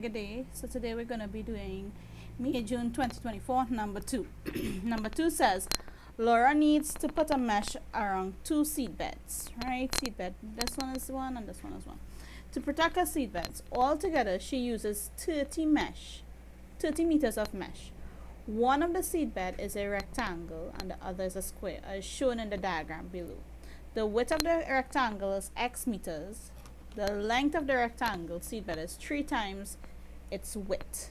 Good day. So today we're going to be doing May-June 2024, number 2. Number 2 says Laura needs to put a mesh around 2 seed beds, right? Seed bed. This one is one and this one is one. To protect her seed beds, altogether she uses 30 meters of mesh. One of the seed bed is a rectangle and the other is a square, as shown in the diagram below. The width of the rectangle is x meters. The length of the rectangle seed bed is 3 times its width.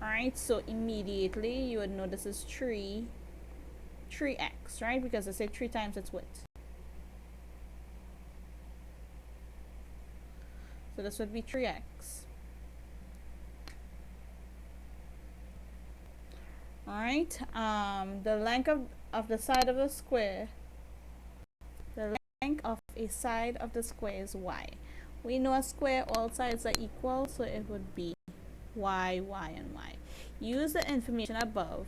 Alright, so immediately you would know this is 3x, right? Because I say 3 times its width. So this would be 3x. Alright, the length of the side of the square, the length of a side of the square is y. We know a square, all sides are equal, so it would be y, y, and y. Use the information above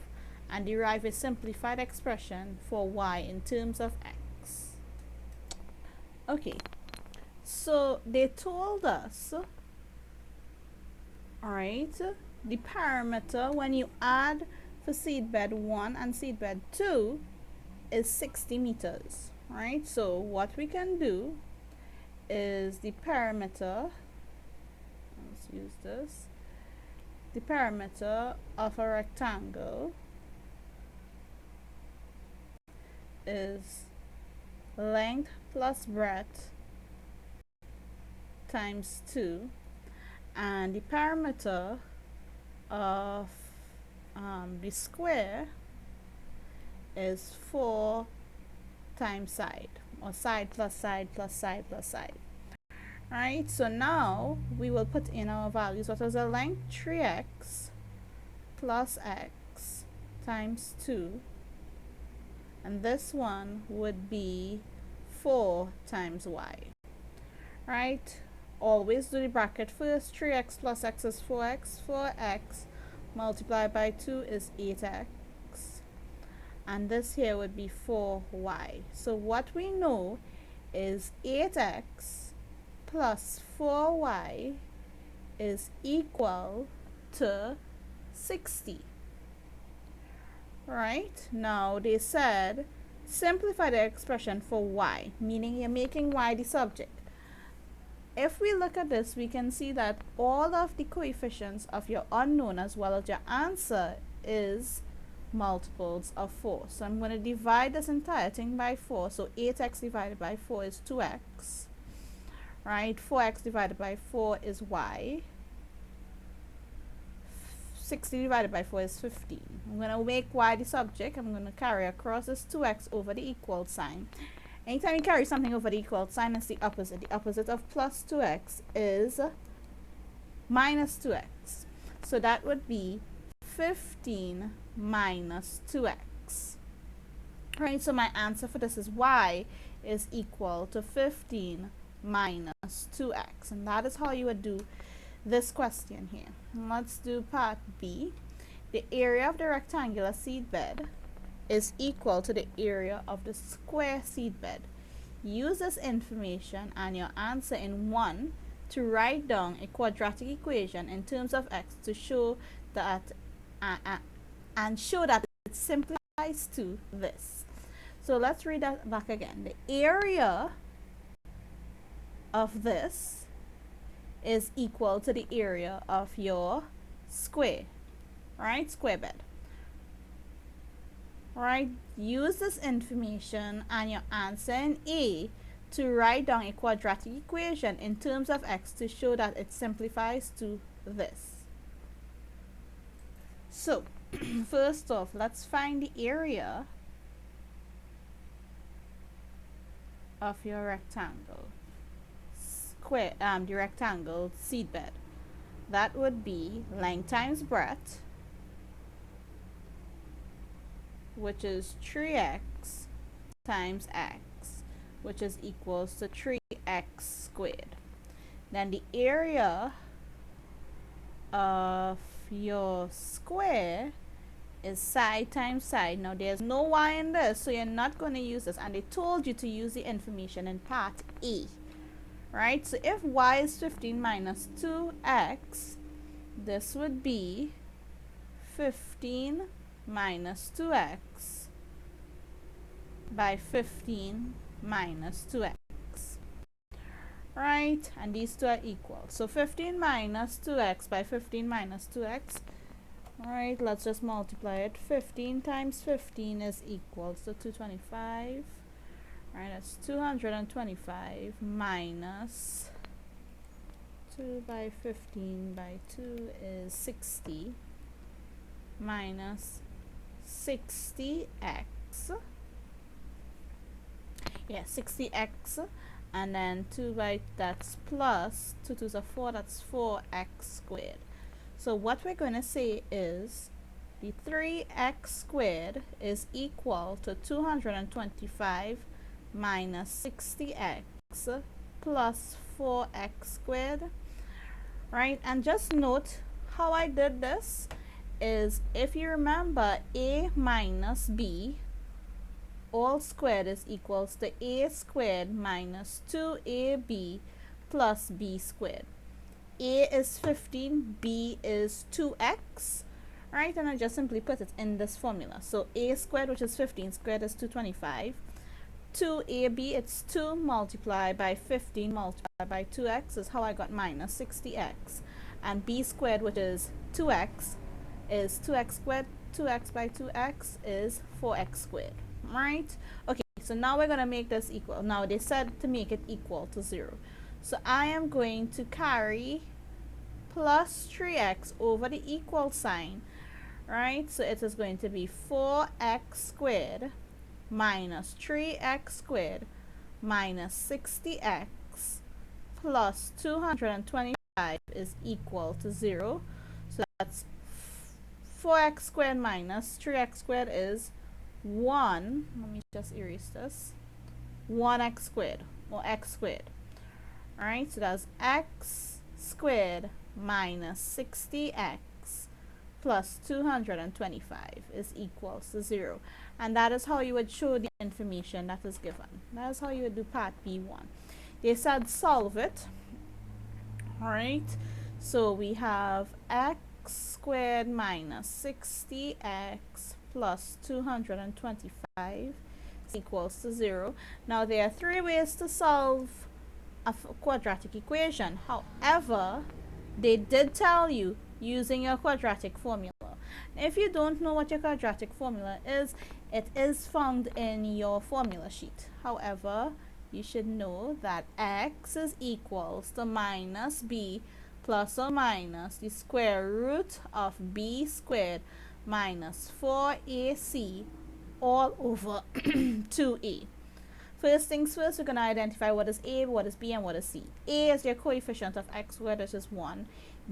and derive a simplified expression for y in terms of x. Okay, so they told us, alright, the parameter when you add for seedbed 1 and seedbed 2 is 60 meters, right? So what we can do is the parameter, let's use this, the parameter of a rectangle is length plus breadth times 2, and the parameter of the square is 4 times side, or side plus side plus side plus side. Alright, so now we will put in our values. What was the length? 3x plus x times 2, and this one would be 4 times y. Right, always do the bracket first. 3x plus x is 4x. 4x multiplied by 2 is 8x, and this here would be 4y. So what we know is 8x plus 4y is equal to 60. Right, now they said simplify the expression for y, meaning you're making y the subject. If we look at this, we can see that all of the coefficients of your unknown as well as your answer is multiples of 4. So I'm going to divide this entire thing by 4. So 8x divided by 4 is 2x. Right? 4x divided by 4 is y. 60 divided by 4 is 15. I'm going to make y the subject. I'm going to carry across this 2x over the equal sign. Anytime you carry something over the equal sign, it's the opposite. The opposite of plus 2x is minus 2x. So that would be 15 minus 2x. Right, so my answer for this is y is equal to 15 minus 2x. And that is how you would do this question here. Let's do part B. The area of the rectangular seed bed is equal to the area of the square seed bed. Use this information and your answer in 1 to write down a quadratic equation in terms of x to show that it simplifies to this. So let's read that back again. The area of this is equal to the area of your square, right? Square bed. Right, use this information and your answer in A to write down a quadratic equation in terms of x to show that it simplifies to this. So first off, let's find the area of your rectangle square, the rectangle seed bed. That would be length times breadth, which is 3x times x, which is equals to 3x squared. Then the area of your square is side times side. Now there's no y in this, so you're not going to use this, and they told you to use the information in part A. right? So if y is 15 minus 2x, this would be 15 minus 2x by 15 minus 2x. Right? And these two are equal. So 15 minus 2x by 15 minus 2x. Alright, let's just multiply it. 15 times 15 is equal to 225. Alright, that's 225 minus 2 by 15 by 2 is 60 minus 60x. Yeah, 60x, and then 2 by, that's plus 2 2's are 4, that's 4x squared. So what we're going to say is the 3x squared is equal to 225 minus 60x plus 4x squared. Right? And just note how I did this is, if you remember, a minus b all squared is equals to a squared minus 2ab plus b squared. A is 15, b is 2x, right? And I just simply put it in this formula. So a squared, which is 15 squared, is 225. 2ab, it's 2 multiplied by 15 multiplied by 2x is how I got minus 60x. And b squared, which is 2x, is 2x squared. 2x by 2x is 4x squared. Right? Okay, so now we're going to make this equal. Now they said to make it equal to 0. So I am going to carry plus 3x over the equal sign. Right? So it is going to be 4x squared minus 3x squared minus 60x plus 225 is equal to 0. So that's 4x squared minus 3x squared is 1. Let me just erase this. 1x squared, or x squared. Alright, so that's x squared minus 60x plus 225 is equals to 0. And that is how you would show the information that is given. That is how you would do part B1. They said solve it. Alright, so we have x squared minus 60x plus 225 is equals to 0. Now there are 3 ways to solve a quadratic equation. However, they did tell you using your quadratic formula. If you don't know what your quadratic formula is, it is found in your formula sheet. However, you should know that x is equals to minus b plus or minus the square root of b squared minus 4ac all over 2a. First things first, we're going to identify what is a, what is b, and what is c. A is your coefficient of x squared, which is 1.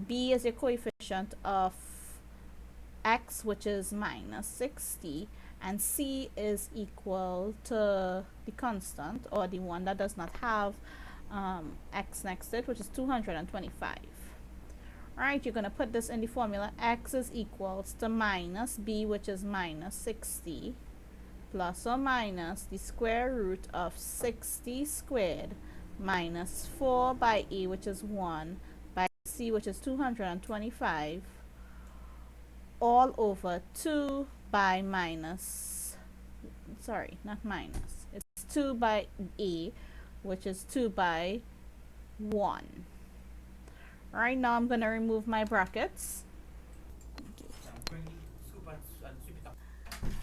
B is your coefficient of x, which is minus 60. And c is equal to the constant, or the one that does not have x next to it, which is 225. Alright, you're going to put this in the formula. X is equals to minus b, which is minus 60, plus or minus the square root of 60 squared minus 4 by a, which is 1, by c, which is 225, all over 2 by minus, sorry, not minus, it's 2 by a, which is 2 by 1. Alright, now I'm going to remove my brackets.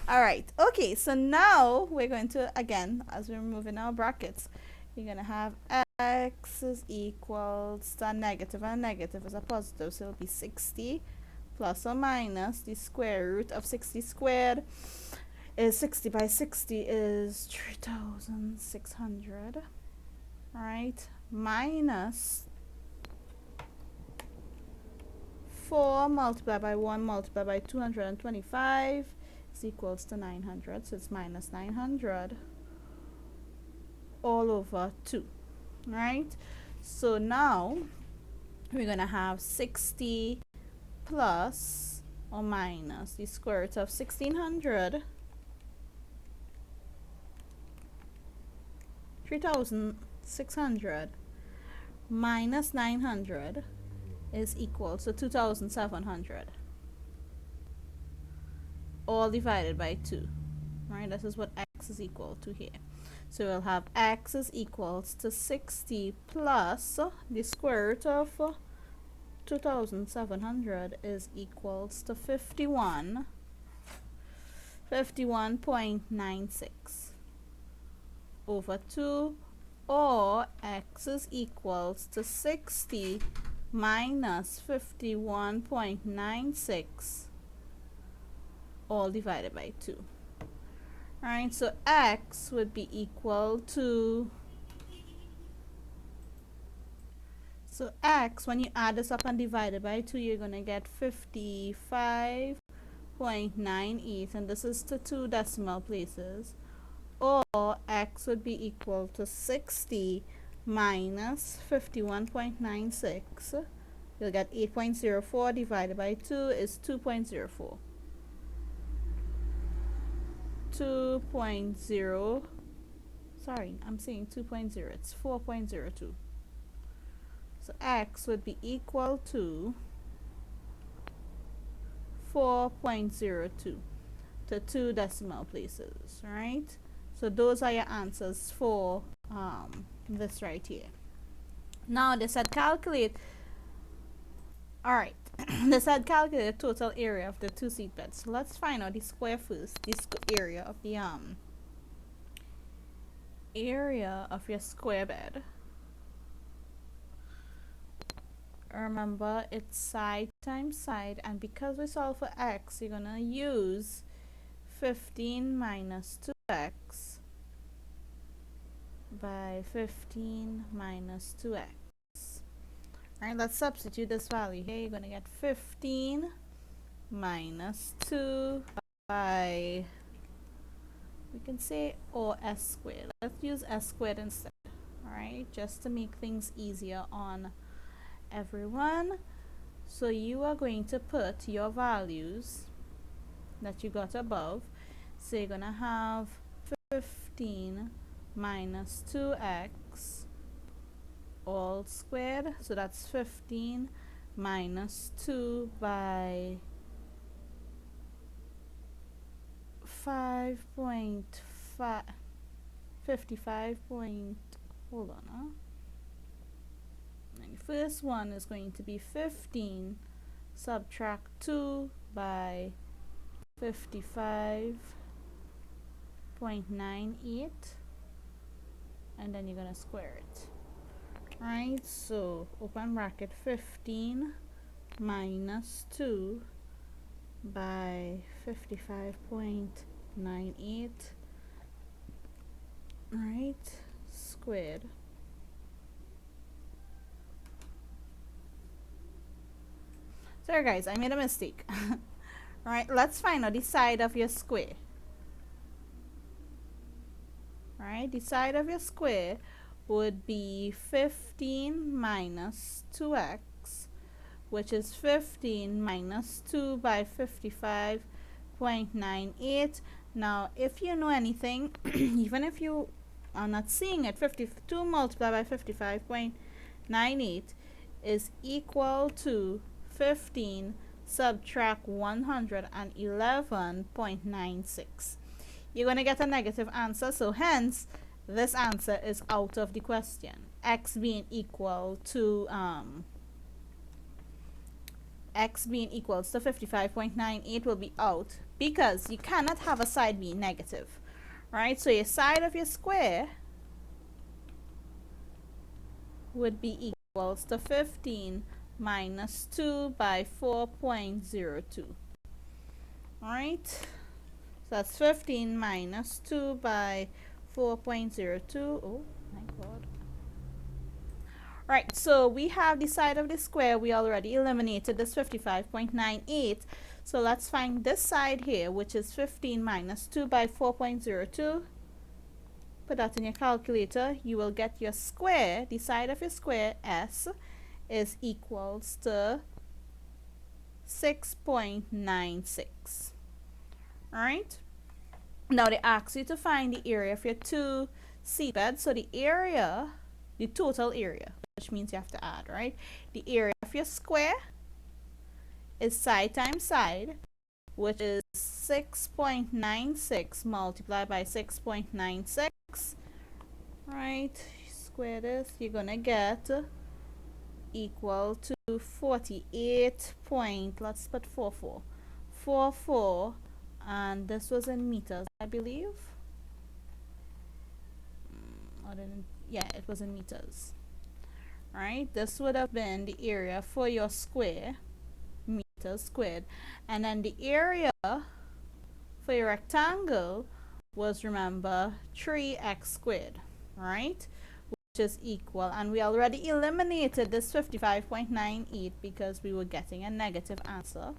Alright, okay, so now we're going to, again, as we're removing our brackets, you're going to have x is equals to a negative, and a negative is a positive, so it'll be 60 plus or minus the square root of 60 squared is 60 by 60 is 3,600. Alright, minus 4 multiplied by 1 multiplied by 225 is equals to 900. So it's minus 900 all over 2. Right? So now we're going to have 60 plus or minus the square root of 1600, 3,600 minus 900 is equal to 2,700, all divided by 2. Right, this is what x is equal to here. So we'll have x is equals to 60 plus the square root of 2,700 is equals to 51.96 over 2, or x is equals to 60 minus 51.96 all divided by 2. Alright, so x would be equal to, so x, when you add this up and divide it by 2, you're going to get 55.98, and this is to 2 decimal places, or x would be equal to 60 minus 51.96. You'll get 8.04 divided by 2 is 2.04. 2.0, sorry, I'm saying 2.0, it's 4.02. So x would be equal to 4.02 to 2 decimal places, right? So those are your answers for this right here. Now they said calculate, alright, they said calculate the total area of the 2 seat beds. So let's find out the square first, the area of the area of your square bed. Remember, it's side times side, and because we solve for x, you're gonna use 15 minus 2x by 15 minus 2x. Alright, let's substitute this value here. You're gonna get 15 minus 2 by, we can say, or s squared. Let's use s squared instead. Alright, just to make things easier on everyone. So you are going to put your values that you got above. So you're gonna have 15 minus 2x all squared, so that's 15 minus 2 by 5.5 55 point, hold on, and the first one is going to be 15 subtract 2 by 55.98, and then you're gonna square it. Right, so open bracket, 15 minus 2 by 55.98, right, squared. Sorry guys, I made a mistake. Alright, let's find out the side of your square. Right, the side of your square would be 15 minus 2x, which is 15 minus 2 by 55.98. Now, if you know anything, even if you are not seeing it, 52 multiplied by 55.98 is equal to 15 subtract 111.96. You're going to get a negative answer, so hence this answer is out of the question. X being equal to 55.98 will be out, because you cannot have a side being negative, right? So your side of your square would be equals to 15 minus 2 by 4.02. Alright, so that's 15 minus 2 by 4.02. Oh my god. Right, so we have the side of the square. We already eliminated this 55.98. So let's find this side here, which is 15 minus 2 by 4.02. Put that in your calculator. You will get your square, the side of your square, S, is equals to 6.96. Alright? Now they ask you to find the area of your 2 seat beds. So the area, the total area, which means you have to add, right? The area of of your square is side times side, which is 6.96 multiplied by 6.96, right? Square this, you're gonna get equal to 48 point, let's put 44, and this was in meters, I believe. Yeah, it was in meters. Right, this would have been the area for your square, meters squared, and then the area for your rectangle was, remember, 3x squared, right, which is equal, and we already eliminated this 55.98 because we were getting a negative answer,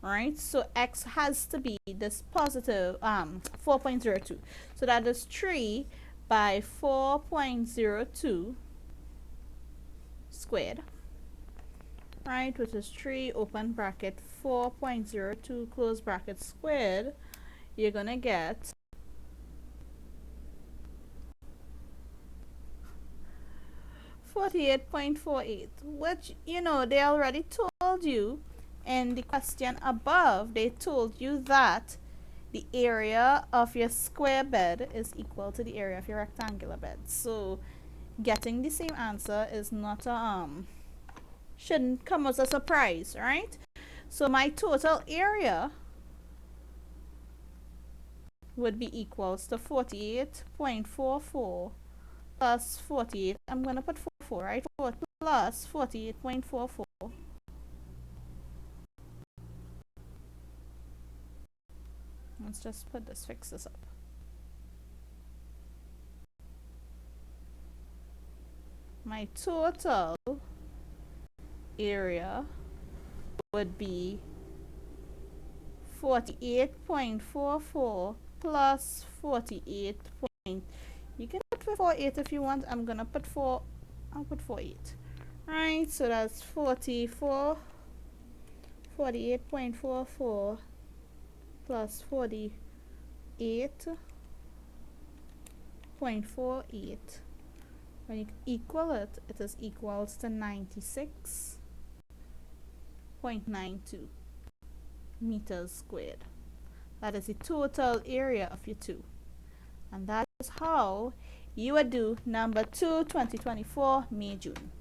right? So x has to be this positive 4.02, so that is 3 by 4.02 squared, right, which is 3 open bracket 4.02 close bracket squared. You're gonna get 48.48, which, you know, they already told you in the question above. They told you that the area of your square bed is equal to the area of your rectangular bed. So getting the same answer is not shouldn't come as a surprise, right? So my total area would be equals to 48.44 plus 48. I'm going to put 44, right? 4 plus 48.44. Let's just put this, fix this up. My total area would be 48.44 plus 48 point, you can put 48 if you want. I'm gonna put 4, I'll put 48, right? So that's 48.44 plus 48.48. When you equal it, it is equals to 96.92 meters squared. That is the total area of your two. And that is how you would do number 2, 2024, May, June.